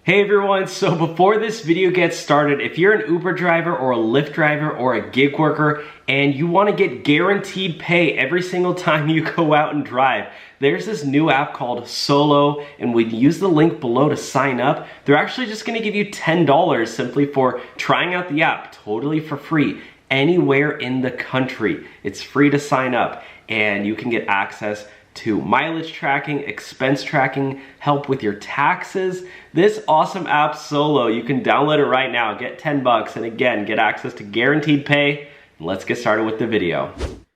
Hey everyone, so before this video gets started, if you're an Uber driver or a Lyft driver or a gig worker and you want to get guaranteed pay every single time you go out and drive, there's this new app called Solo, and when you use the link below to sign up, they're actually just going to give you $10 simply for trying out the app totally for free anywhere in the country. It's free to sign up and you can get access to mileage tracking, expense tracking, help with your taxes. This awesome app Solo, you can download it right now, get 10 bucks, and again, get access to guaranteed pay. Let's get started with the video.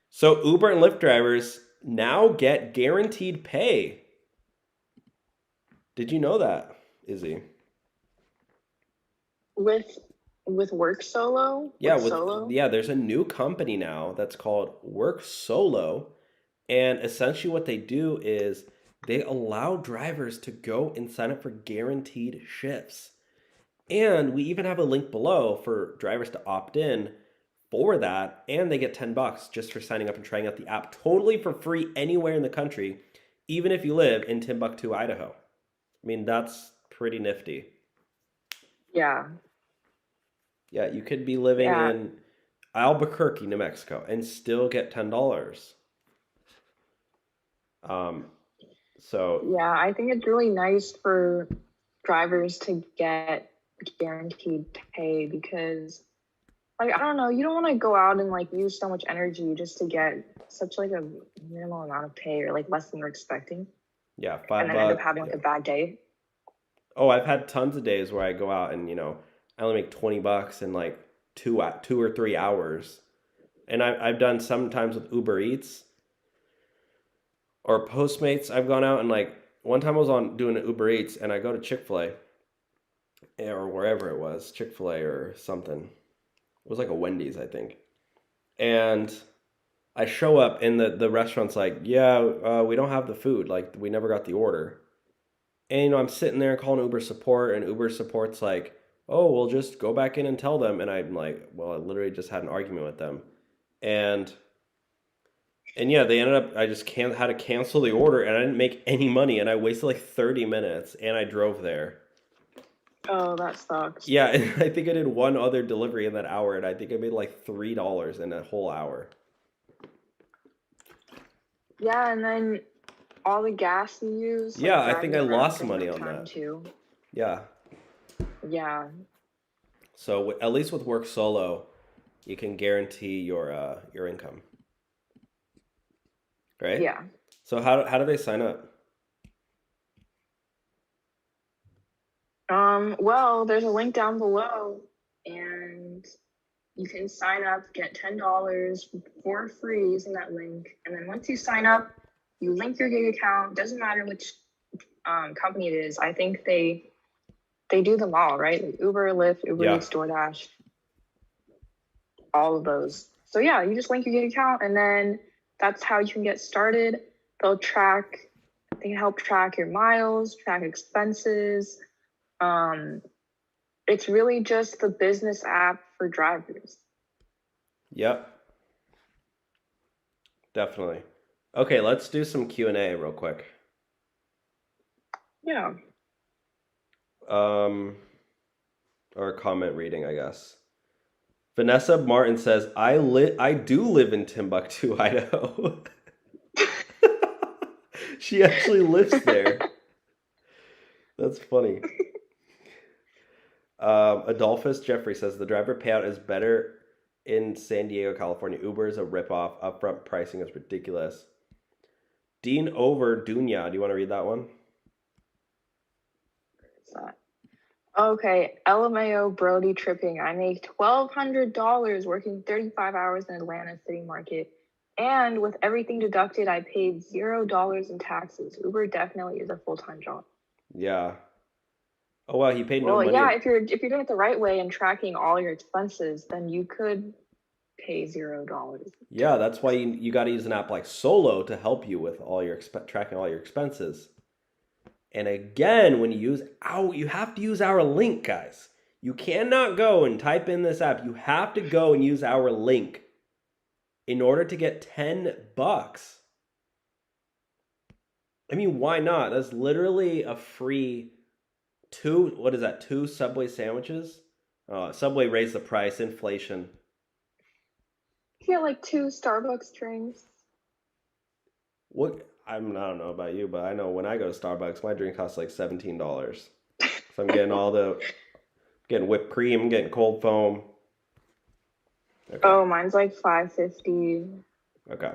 So Uber and Lyft drivers now get guaranteed pay. Did you know that, Izzy? With Work Solo? Yeah, Solo? there's a new company now that's called Work Solo. And essentially what they do is they allow drivers to go and sign up for guaranteed shifts. And we even have a link below for drivers to opt in for that. And they get 10 bucks just for signing up and trying out the app totally for free anywhere in the country, even if you live in Timbuktu, Idaho. I mean, that's pretty nifty. Yeah. Yeah, you could be living in Albuquerque, New Mexico, and still get $10. Yeah, I think it's really nice for drivers to get guaranteed pay because, like, I don't know, you don't want to go out and like use so much energy just to get such like a minimal amount of pay or like less than you're expecting. Yeah, $5. And then end up having like a bad day. Oh, I've had tons of days where I go out and, I only make 20 bucks in like two or 3 hours. And I've done sometimes with Uber Eats or Postmates. I've gone out and like one time I was on doing an Uber Eats and I go to Chick-fil-A or wherever it was, Chick-fil-A or something. It was like a Wendy's, I think. And I show up and the restaurant's like, yeah, we don't have the food. Like, we never got the order. And, I'm sitting there calling Uber support, and Uber support's like, oh, we'll just go back in and tell them. And I'm like, well, I literally just had an argument with them. And yeah, they ended up, I just had to cancel the order, and I didn't make any money, and I wasted like 30 minutes, and I drove there. Oh, that sucks. Yeah, and I think I did one other delivery in that hour, and I think I made like $3 in a whole hour. Yeah, and then all the gas you use. Yeah, I think I lost money on that. Too. Yeah. Yeah. So at least with Work Solo, you can guarantee your income. Right? Yeah. So how do they sign up? Well, there's a link down below, and you can sign up, get $10 for free using that link. And then once you sign up, you link your gig account. Doesn't matter which company it is. I think they do them all, right? Like Uber, Lyft, Uber Eats, DoorDash, all of those. So yeah, you just link your gig account, and then that's how you can get started. They can help track your miles, track expenses. It's really just the business app for drivers. Yep. Definitely. Okay, let's do some Q&A real quick. Yeah. Or comment reading, I guess. Vanessa Martin says, I do live in Timbuktu, Idaho. She actually lives there. That's funny. Adolphus Jeffrey says, the driver payout is better in San Diego, California. Uber is a ripoff. Upfront pricing is ridiculous. Dean Over Dunya, do you want to read that one? Okay, LMAO Brody tripping. I make $1,200 working 35 hours in Atlanta city market. And with everything deducted, I paid $0 in taxes. Uber definitely is a full-time job. Yeah. Oh wow, he paid no money. Well, yeah, if you're doing it the right way and tracking all your expenses, then you could pay $0. Yeah, that's why you got to use an app like Solo to help you with all your tracking all your expenses. And again, when you have to use our link, guys. You cannot go and type in this app. You have to go and use our link in order to get 10 bucks. I mean, why not? That's literally a free what is that? 2 Subway sandwiches? Subway raised the price, inflation. You get like 2 Starbucks drinks. What? I don't know about you, but I know when I go to Starbucks, my drink costs like $17. So I'm getting getting whipped cream, getting cold foam. Okay. Oh, mine's like $5.50. Okay.